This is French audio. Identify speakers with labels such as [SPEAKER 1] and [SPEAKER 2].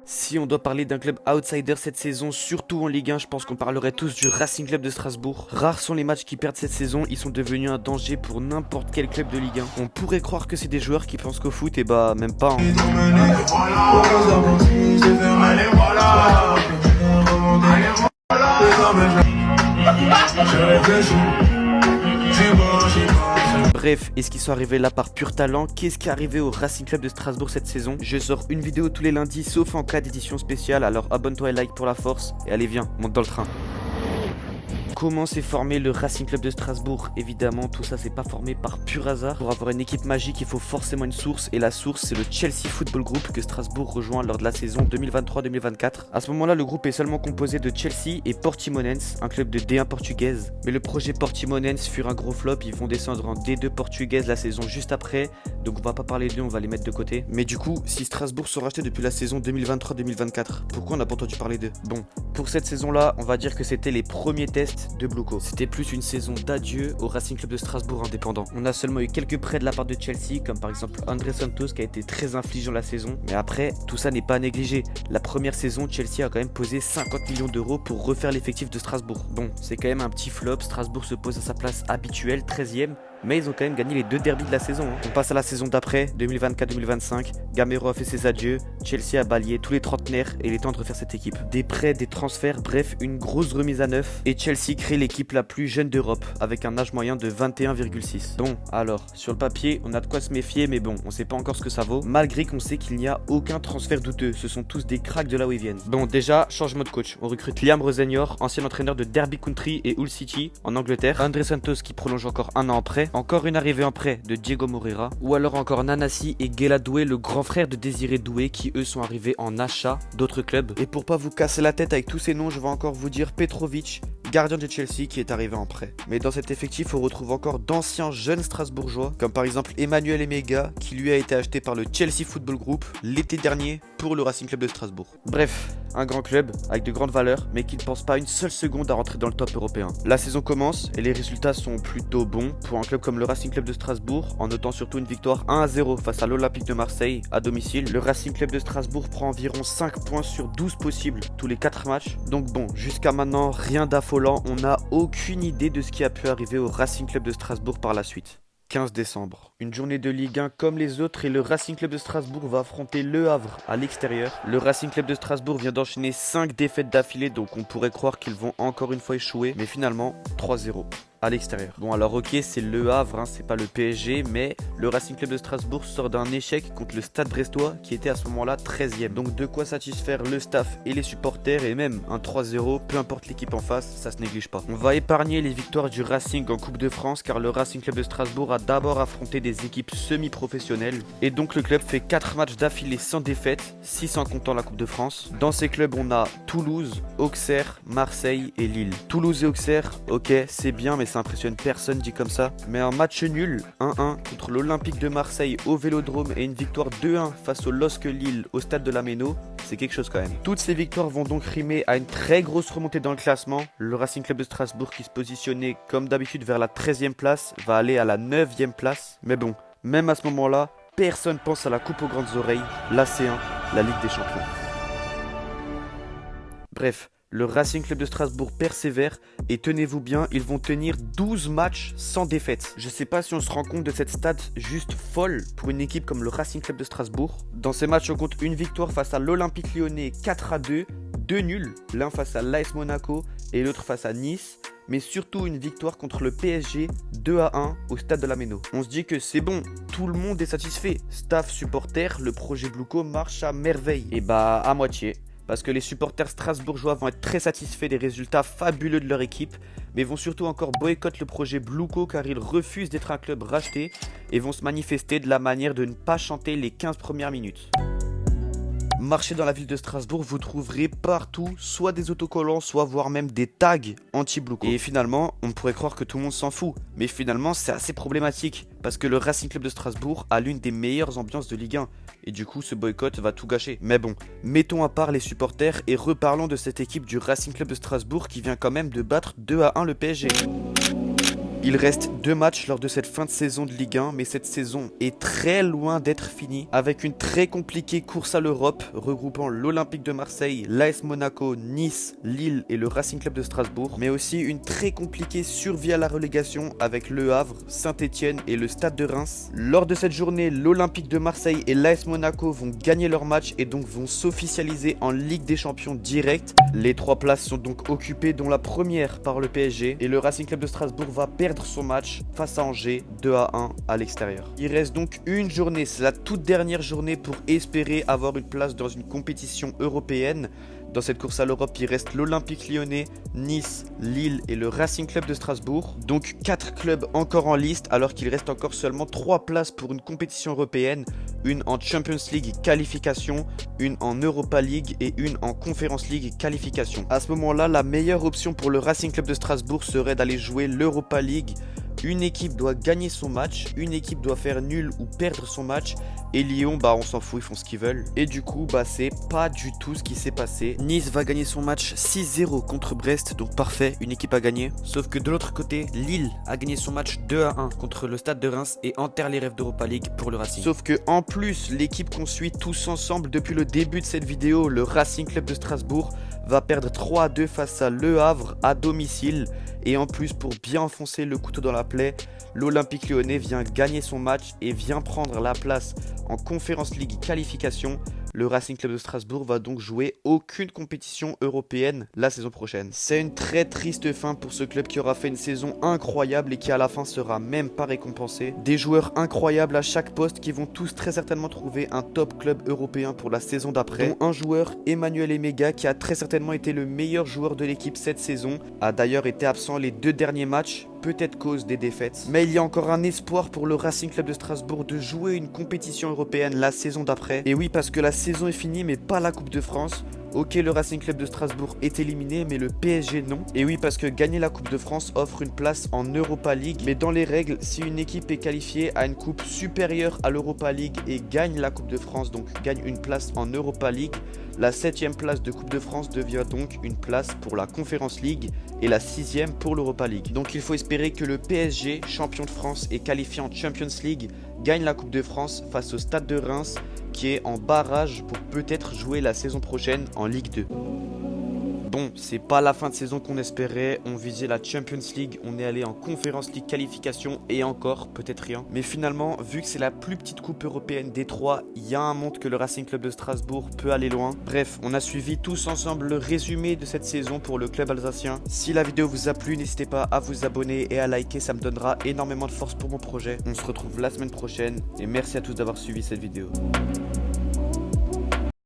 [SPEAKER 1] Si on doit parler d'un club outsider cette saison, surtout en Ligue 1, je pense qu'on parlerait tous du Racing Club de Strasbourg. Rares sont les matchs qui perdent cette saison, ils sont devenus un danger pour n'importe quel club de Ligue 1. On pourrait croire que c'est des joueurs qui pensent qu'au foot, et bah même pas. Bref, est-ce qu'ils sont arrivés là par pur talent? Qu'est-ce qui est arrivé au Racing Club de Strasbourg cette saison? Je sors une vidéo tous les lundis, sauf en cas d'édition spéciale, alors abonne-toi et like pour la force. Et allez viens, monte dans le train. Comment s'est formé le Racing Club de Strasbourg? Évidemment, tout ça c'est pas formé par pur hasard. Pour avoir une équipe magique, il faut forcément une source, et la source c'est le Chelsea Football Group que Strasbourg rejoint lors de la saison 2023-2024. À ce moment-là, le groupe est seulement composé de Chelsea et Portimonense, un club de D1 portugaise. Mais le projet Portimonense fut un gros flop, ils vont descendre en D2 portugaise la saison juste après, donc on va pas parler d'eux, on va les mettre de côté. Mais du coup, si Strasbourg sont rachetés depuis la saison 2023-2024, pourquoi on n'a pas entendu parler d'eux? Bon, pour cette saison-là, on va dire que c'était les premiers tests de Bluco. C'était plus une saison d'adieu au Racing Club de Strasbourg indépendant. On a seulement eu quelques prêts de la part de Chelsea, comme par exemple André Santos qui a été très infligeant la saison. Mais après, tout ça n'est pas à négliger. La première saison, Chelsea a quand même posé 50 millions d'euros pour refaire l'effectif de Strasbourg. Bon, c'est quand même un petit flop. Strasbourg se pose à sa place habituelle, 13e. Mais ils ont quand même gagné les deux derbys de la saison. On passe à la saison d'après, 2024-2025. Gamero a fait ses adieux, Chelsea a balayé tous les trentenaires et il est temps de refaire cette équipe. Des prêts, des transferts, bref, une grosse remise à neuf. Et Chelsea crée l'équipe la plus jeune d'Europe, avec un âge moyen de 21,6. Bon, alors, sur le papier, on a de quoi se méfier, mais bon, on sait pas encore ce que ça vaut. Malgré qu'on sait qu'il n'y a aucun transfert douteux, ce sont tous des cracks de là où ils viennent. Bon, déjà, changement de coach. On recrute Liam Rosenior, ancien entraîneur de Derby County et Hull City en Angleterre. André Santos qui prolonge encore un an en prêt. Encore une arrivée en prêt de Diego Moreira. Ou alors encore Nanasi et Guela Doué, le grand frère de Désiré Doué, qui eux sont arrivés en achat d'autres clubs. Et pour pas vous casser la tête avec tous ces noms, je vais encore vous dire Petrovic, gardien de Chelsea, qui est arrivé en prêt. Mais dans cet effectif, on retrouve encore d'anciens jeunes strasbourgeois, comme par exemple Emmanuel Emega, qui lui a été acheté par le Chelsea Football Group l'été dernier pour le Racing Club de Strasbourg. Bref, un grand club avec de grandes valeurs, mais qui ne pense pas une seule seconde à rentrer dans le top européen. La saison commence et les résultats sont plutôt bons pour un club comme le Racing Club de Strasbourg, en notant surtout une victoire 1-0 face à l'Olympique de Marseille à domicile. Le Racing Club de Strasbourg prend environ 5 points sur 12 possibles tous les 4 matchs. Donc bon, jusqu'à maintenant, rien d'affolant, on n'a aucune idée de ce qui a pu arriver au Racing Club de Strasbourg par la suite. 15 décembre. Une journée de Ligue 1 comme les autres et le Racing Club de Strasbourg va affronter Le Havre à l'extérieur. Le Racing Club de Strasbourg vient d'enchaîner 5 défaites d'affilée, donc on pourrait croire qu'ils vont encore une fois échouer, mais finalement 3-0 à l'extérieur. Bon alors ok, c'est Le Havre, hein, c'est pas le PSG, mais le Racing Club de Strasbourg sort d'un échec contre le Stade Brestois qui était à ce moment-là 13e. Donc de quoi satisfaire le staff et les supporters, et même un 3-0, peu importe l'équipe en face, ça se néglige pas. On va épargner les victoires du Racing en Coupe de France car le Racing Club de Strasbourg a d'abord affronté des équipes semi-professionnelles, et donc le club fait 4 matchs d'affilée sans défaite, 6 en comptant la Coupe de France. Dans ces clubs on a Toulouse, Auxerre, Marseille et Lille. Toulouse et Auxerre, ok c'est bien, mais ça impressionne personne dit comme ça. Mais un match nul, 1-1 contre l'Olympique de Marseille au Vélodrome et une victoire 2-1 face au LOSC Lille au stade de la Méno, c'est quelque chose quand même. Toutes ces victoires vont donc rimer à une très grosse remontée dans le classement. Le Racing Club de Strasbourg, qui se positionnait comme d'habitude vers la 13e place, va aller à la 9e place. Mais bon, même à ce moment-là, personne pense à la coupe aux grandes oreilles, la C1, la Ligue des Champions. Bref, le Racing Club de Strasbourg persévère et tenez-vous bien, ils vont tenir 12 matchs sans défaite. Je sais pas si on se rend compte de cette stat juste folle pour une équipe comme le Racing Club de Strasbourg. Dans ces matchs, on compte une victoire face à l'Olympique Lyonnais 4-2, 2 nuls, l'un face à l'AS Monaco et l'autre face à Nice, mais surtout une victoire contre le PSG 2-1 au stade de la Méno. On se dit que c'est bon, tout le monde est satisfait. Staff, supporters, le projet Bluco marche à merveille. Et bah à moitié. Parce que les supporters strasbourgeois vont être très satisfaits des résultats fabuleux de leur équipe, mais vont surtout encore boycotter le projet Bluco car ils refusent d'être un club racheté et vont se manifester de la manière de ne pas chanter les 15 premières minutes. Marchez dans la ville de Strasbourg, vous trouverez partout soit des autocollants, soit voire même des tags anti-Bluco. Et finalement, on pourrait croire que tout le monde s'en fout, mais finalement c'est assez problématique, parce que le Racing Club de Strasbourg a l'une des meilleures ambiances de Ligue 1, et du coup ce boycott va tout gâcher. Mais bon, mettons à part les supporters et reparlons de cette équipe du Racing Club de Strasbourg qui vient quand même de battre 2-1 le PSG. Il reste 2 matchs lors de cette fin de saison de Ligue 1, mais cette saison est très loin d'être finie, avec une très compliquée course à l'Europe, regroupant l'Olympique de Marseille, l'AS Monaco, Nice, Lille et le Racing Club de Strasbourg, mais aussi une très compliquée survie à la relégation avec Le Havre, Saint-Etienne et le Stade de Reims. Lors de cette journée, l'Olympique de Marseille et l'AS Monaco vont gagner leur match et donc vont s'officialiser en Ligue des Champions direct. Les 3 places sont donc occupées, dont la première par le PSG, et le Racing Club de Strasbourg va perdre son match face à Angers 2-1 à l'extérieur. Il reste donc une journée, c'est la toute dernière journée pour espérer avoir une place dans une compétition européenne. Dans cette course à l'Europe, il reste l'Olympique Lyonnais, Nice, Lille et le Racing Club de Strasbourg. Donc 4 clubs encore en liste, alors qu'il reste encore seulement 3 places pour une compétition européenne. Une en Champions League qualification, une en Europa League et une en Conference League qualification. À ce moment-là, la meilleure option pour le Racing Club de Strasbourg serait d'aller jouer l'Europa League. Une équipe doit gagner son match, une équipe doit faire nul ou perdre son match, et Lyon, on s'en fout, ils font ce qu'ils veulent. Et du coup, c'est pas du tout ce qui s'est passé. Nice va gagner son match 6-0 contre Brest, donc parfait, une équipe a gagné. Sauf que de l'autre côté, Lille a gagné son match 2-1 contre le Stade de Reims et enterre les rêves d'Europa League pour le Racing. Sauf que en plus, l'équipe qu'on suit tous ensemble depuis le début de cette vidéo, le Racing Club de Strasbourg, va perdre 3-2 face à Le Havre à domicile. Et en plus, pour bien enfoncer le couteau dans la plaie, l'Olympique Lyonnais vient gagner son match et vient prendre la place en Conference League qualification. Le Racing Club de Strasbourg va donc jouer aucune compétition européenne la saison prochaine. C'est une très triste fin pour ce club qui aura fait une saison incroyable et qui à la fin sera même pas récompensé. Des joueurs incroyables à chaque poste qui vont tous très certainement trouver un top club européen pour la saison d'après. Dont un joueur, Emmanuel Emega, qui a très certainement été le meilleur joueur de l'équipe cette saison, a d'ailleurs été absent les 2 derniers matchs, peut-être cause des défaites. Mais il y a encore un espoir pour le Racing Club de Strasbourg de jouer une compétition européenne la saison d'après. Et oui, parce que la saison est finie, mais pas la Coupe de France. Ok, le Racing Club de Strasbourg est éliminé, mais le PSG non. Et oui, parce que gagner la Coupe de France offre une place en Europa League. Mais dans les règles, si une équipe est qualifiée à une coupe supérieure à l'Europa League et gagne la Coupe de France, donc gagne une place en Europa League, la 7e place de Coupe de France devient donc une place pour la Conference League et la 6e pour l'Europa League. Donc il faut espérer que le PSG, champion de France et qualifié en Champions League, gagne la Coupe de France face au Stade de Reims qui est en barrage pour peut-être jouer la saison prochaine en Ligue 2. Bon, c'est pas la fin de saison qu'on espérait, on visait la Champions League, on est allé en Conference League qualification et encore, peut-être rien. Mais finalement, vu que c'est la plus petite coupe européenne des 3, il y a un monde que le Racing Club de Strasbourg peut aller loin. Bref, on a suivi tous ensemble le résumé de cette saison pour le club alsacien. Si la vidéo vous a plu, n'hésitez pas à vous abonner et à liker, ça me donnera énormément de force pour mon projet. On se retrouve la semaine prochaine et merci à tous d'avoir suivi cette vidéo.